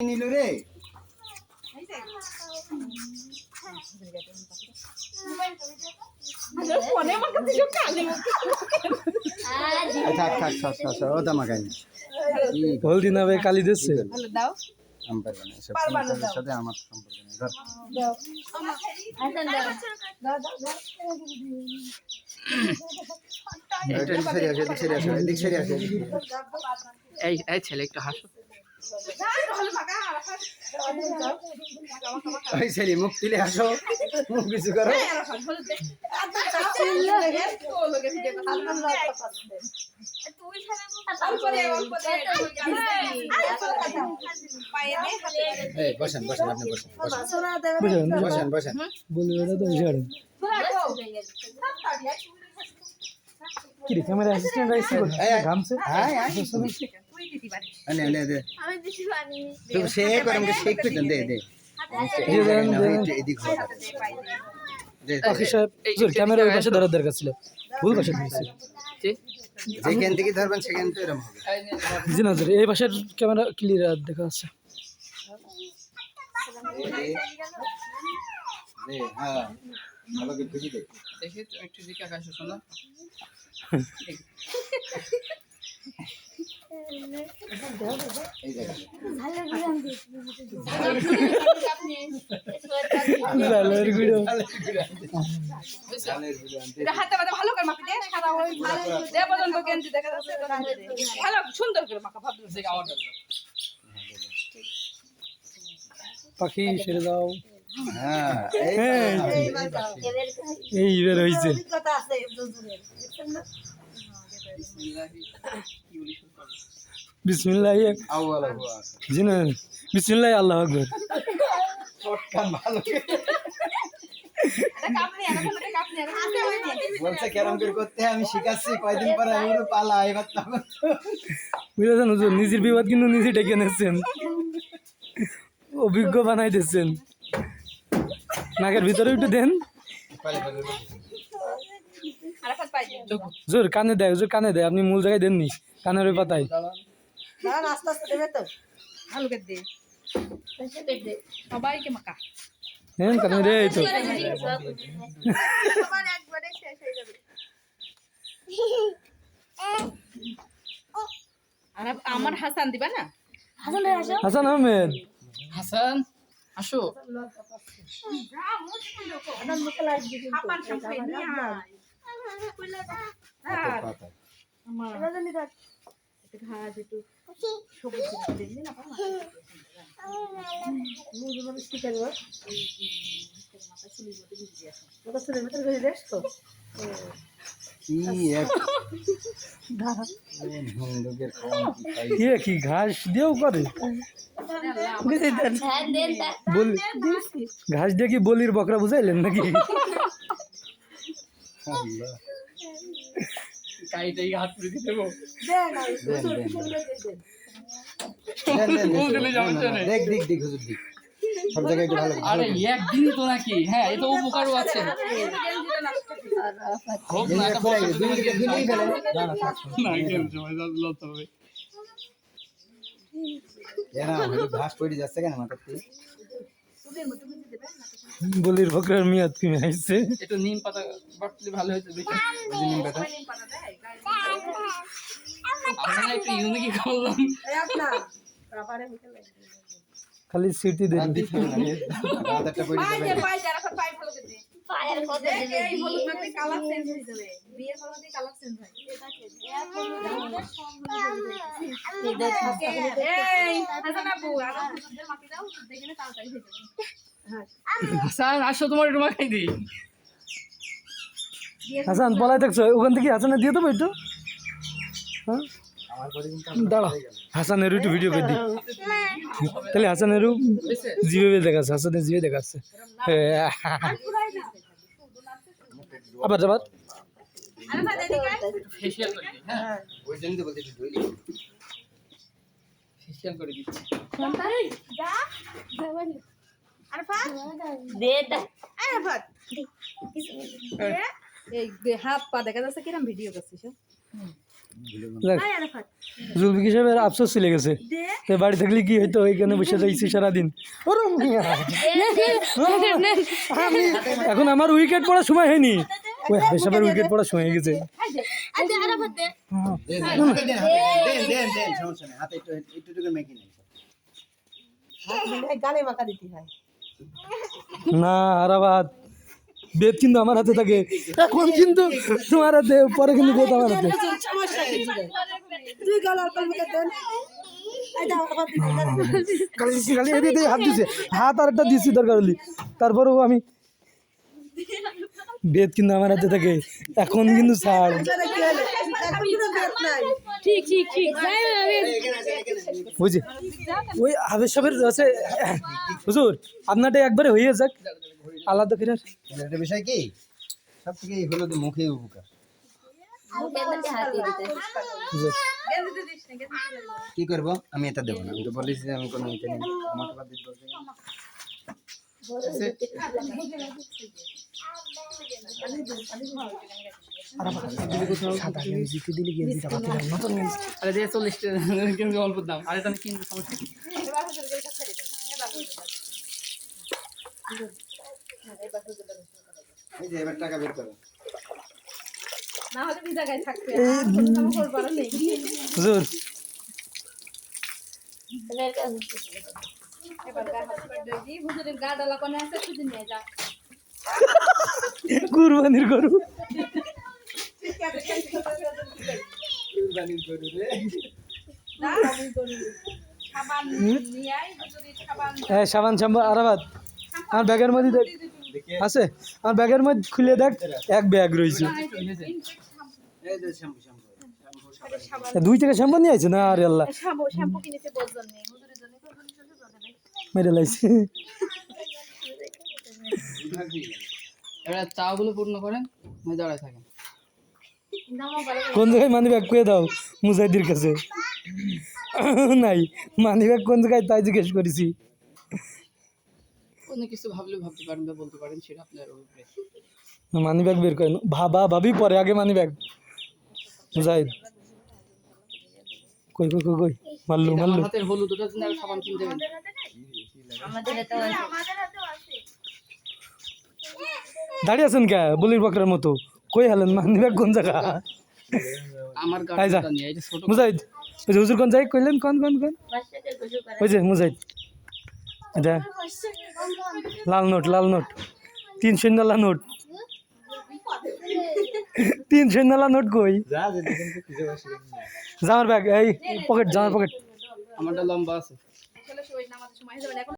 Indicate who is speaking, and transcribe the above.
Speaker 1: নিল রে থাক থাক থাক থাক ও দামা গাইনি
Speaker 2: হলদি না ভাই কালি দিচ্ছে
Speaker 3: দাও
Speaker 1: আমি পারবো না এসব সাথে আমার সম্পর্ক নেই ধর
Speaker 3: দাও হাসান দাও
Speaker 1: এদিক সেরে আসো এদিক সেরে আসো
Speaker 4: এই ছেলে একটু হাসো।
Speaker 1: ওই ছেলে মুখ তুলে আসো মুখ কিছু করো এই বসেন বসেন আপনি বসেন বসেন বসেন
Speaker 2: বলি ওটা তো ইশারা কি রে ক্যামেরা অ্যাসিস্ট্যান্ট আইসি ঘামছে
Speaker 1: হ্যাঁ আনে আনে দে তো সে করম কে শেক পিটন দে দে এদিক দে
Speaker 2: আখি সাহেব জোর ক্যামেরা ওই পাশে ধরার দরকার ছিল ভুল পাশে ধরেছে
Speaker 1: যেখান থেকে ধরবেন সেখান থেকে এরকম হবে
Speaker 2: জি না জোর এই পাশের ক্যামেরা ক্লিয়ার দেখা যাচ্ছে
Speaker 1: দে হ্যাঁ ভালো করে খুঁজি দে
Speaker 4: দেখি তুমি একটু দিকে আকাশে শোনো।
Speaker 1: এই জায়গা
Speaker 2: জালের গুড়ো
Speaker 1: জালের ভিডিও আনতে
Speaker 3: এটা হাতে মাথা ভালো করে মাপি দে সাদা ওই দে পর্যন্ত গেঞ্জি দেখা যাচ্ছে ভালো সুন্দর করে মাখা ভাব
Speaker 4: দেখে আওয়াজ আসবে।
Speaker 2: পাখি ছেড়ে দাও
Speaker 1: হ্যাঁ
Speaker 2: এই বের হইছে বিসমিল্লাহ
Speaker 1: আউয়াল
Speaker 2: জি না বিসমিল্লাহ আল্লাহু আকবার
Speaker 1: শটকান ভালো
Speaker 3: এটা কাপ নিয়ে এখন এটা কাপ নিয়ে
Speaker 1: বলছে কেরম করে করতে আমি শিখাচ্ছি কয়দিন পরে আমি পালা এবার তখন
Speaker 2: বুঝেছেন হুজুর নিজের বিবাদ কিন্তু নিজে ডেকে নিচ্ছেন অভিজ্ঞ বানাই দিচ্ছেন নাকের ভিতরে একটু দেন
Speaker 3: আরাফাত পাই
Speaker 2: জোর কানে দেয় হুজুর কানে দেয় আপনি মূল জায়গায় দেননি কানের ওই পাতায়
Speaker 3: দাঁড়ান আস্তে আস্তে দেবে তো ভালো করে দে সবাইকে মাখা
Speaker 2: হ্যাঁ কানে রে এই তো
Speaker 3: সবার একবারে শেষ হয়ে যাবে আর আমার হাসান দিবা না
Speaker 2: হাসান আহমেদ
Speaker 4: হাসান আসো।
Speaker 3: হাপান সামনে নিয়ে আয় আমার এটা ঘাস একটু সবুজ দেখবি না পামা মুজু মানে স্টিকার ওর মাথা চুলি মতো ভিজে আছে ওটা চুলের ভিতরে ভিজে দেশ তো
Speaker 1: কি এক হিন্দুকের খাওয়ান কি খাই
Speaker 2: কে কি ঘাস দিয়েও করে বলি ঘাস দিয়ে কি বলির বকরা বুঝাইলেন নাকি
Speaker 1: আল্লাহ
Speaker 4: গাড়িটাই হাত করে দিয়ে দেবো।
Speaker 1: দেখ দেখ দেখ হুজুর দেখ সব জায়গায় একটু ভালো
Speaker 4: আরে একদিনই তো নাকি, হ্যাঁ এ তো উপকারও আছে। হোক না একটা বড় একটা
Speaker 1: দুই দিকে দুই ফেলে
Speaker 4: না গেম সময় লত হবে।
Speaker 1: এরা হলো ঘাস পড়ে যাচ্ছে কেন মাথাতে
Speaker 2: বলির বকরার মেয়াদ কমে আইছে
Speaker 4: একটু নিম পাতা বাটলে ভালো হতো বেশি।
Speaker 1: নিম পাতা
Speaker 4: আমরা একটু ইউনিক করলাম।
Speaker 2: খালি স্মৃতি দেন
Speaker 1: দাদাটা পড়ে যাবে
Speaker 3: পাই যারা পাই ভালো করে দে পায়ের কথা দে এই হলুদ মাখলে কালার চেঞ্জ হয়ে যাবে বিয়ের হলুদে কালার চেঞ্জ হয় এই হাসান আবু আর হলুদের মাখি দাও দেখলে তাড়াতাড়ি হয়ে যাবে
Speaker 4: হাসান আসো তোমার একটু মাখাই দিই।
Speaker 2: হাসান পলাই থাকছো ওখান থেকে হাসানের দিয়ে দেবো একটু হ্যাঁ
Speaker 1: আমার পরে কিন্তু
Speaker 2: দাঁড়া হাসানের একটু ভিডিও করে দিই তাহলে হাসানেরও জিভে দেখাচ্ছে হাসানের জিভে দেখাচ্ছে আবার যাবার
Speaker 3: আরে ভাই এদিকে
Speaker 4: ফেশিয়াল করে দিই। হ্যাঁ
Speaker 1: ওই জন্য তো বলতে ধুই
Speaker 4: ফেশিয়াল করে দিচ্ছি।
Speaker 3: যা আরে ফাত দেটা আরে ফাত এই হাত পা দেখা যাচ্ছে কিরম ভিডিও করছিস
Speaker 2: দেখ, জুলফিকার সাহেবের আফসোস চলে গেছে, তো বাড়ি থাকলে কি হইতো, ওইখানে বসে রয়েছি সারাদিন। ওরে মিয়া। আমি এখন আমার উইকেট পড়ার সময় হয়নি, ওই হাফেজ সাহেবের উইকেট পড়ার সময় হয়ে গেছে।
Speaker 1: দেন সমস্যা নেই, হাতে একটু মেখে নিন।
Speaker 5: গালে মাখা দিতে হয়।
Speaker 2: না আরাবাদ, বেদ কিন্তু আমার হাতে থাকে, এখন কিন্তু তোমার হাতে, পরে কিন্তু বেদ আমার হাতে।
Speaker 5: সমস্যা কি তুই গাল অল্প মেখে দেন। এই দাও আবার দিতে
Speaker 2: খালি এদিকে হাত দিছে, হাত আর একটা দিচ্ছি দরকার হলে, তারপরেও আমি, বেদ কিন্তু আমার হাতে থাকে, এখন কিন্তু ছাড়।
Speaker 5: কি হলো এখন তো বেদ নাই।
Speaker 3: ঠিক ঠিক ঠিক
Speaker 2: বুঝছি, ওই হাফেজ সাহেবের আছে। হুজুর আপনারটা একবারে হয়ে যাক, আলাদা করে আর।
Speaker 1: একটা বিষয় কি, সব থেকে হলো যে মুখে উপকার।
Speaker 2: হুজুর,
Speaker 1: কি করবো আমি এটা দেবো না, আমি তো বলেছি যে আমি কোনো ইতে নেই, আমাকে বাদ দিতে বলছে।
Speaker 4: আরে দিয়ে 40 টাকা কিন্তু অল্প দাম, আরে তাহলে কিন্তু সমস্যা কি?
Speaker 1: এই যে এবার টাকা বের করো।
Speaker 3: না হলে কি জায়গায় থাকতে
Speaker 2: হুজুর,
Speaker 3: হুজুরের গা ডালা কোনে আছে খুঁজে নিয়ে যা
Speaker 2: কুরবানির গরু।
Speaker 3: সাবান নিয়ে আই হুজুরের সাবান
Speaker 2: হ্যাঁ, সাবান শ্যাম্পু আরাবাদ আমার ব্যাগের মধ্যে দেখ আছে, আমার ব্যাগের মধ্যে খুলে দেখ, এক ব্যাগ রয়েছে।
Speaker 1: এই যে শ্যাম্পু
Speaker 2: 2 টাকা শ্যাম্পু নিয়ে আছে না, আরে আল্লাহ
Speaker 3: শ্যাম্পু কিনেছে বোঝন নেই হুজুরের জন্য
Speaker 2: মেরে লাইছে।
Speaker 4: এবার চাগুলো পূর্ণ করেন, নয় দাঁড়ায় থাকেন।
Speaker 2: কোন জায়গায় মানি ব্যাগ পেয়ে দাও মুজাহিদের কাছে, নাই মানি ব্যাগ কোন জায়গায় তাই জিজ্ঞেস করেছি।
Speaker 4: অন্য কিছু ভাবলে ভাবতে পারেন বা বলতে পারেন, সেটা আপনার উপরে।
Speaker 2: মানি ব্যাগ বের করেন, ভাবি পরে, আগে মানি ব্যাগ। মুজাহিদ কই কই কই কই, মারলু
Speaker 4: আমার
Speaker 2: মারলু।
Speaker 4: হাতের হলুদ, ওটার জন্য আর সাবান কিনতে দেবেন।
Speaker 2: দাঁড়িয়ে আছেন কে বলির বকরার মতো, কই হলেন মানি ব্যাগ কোন জায়গা?
Speaker 4: আমার
Speaker 2: এই যা।
Speaker 4: গাড়িটা নিয়ে, এটা ছোট।
Speaker 2: মুজাহিদ, ওই যে হুজুর কোন জায়গায় কইলেন, কোন কোন কোন? ওই যে মুজাহিদ, এটা লাল নোট, লাল নোট, 300 নালা নোট, 300 নালা নোট কই? জামার ব্যাগ, এই পকেট, জামার পকেট।
Speaker 4: আমারটা লম্বা আছে।
Speaker 3: আসলে সবাই নামাজের সময় যাবে এখন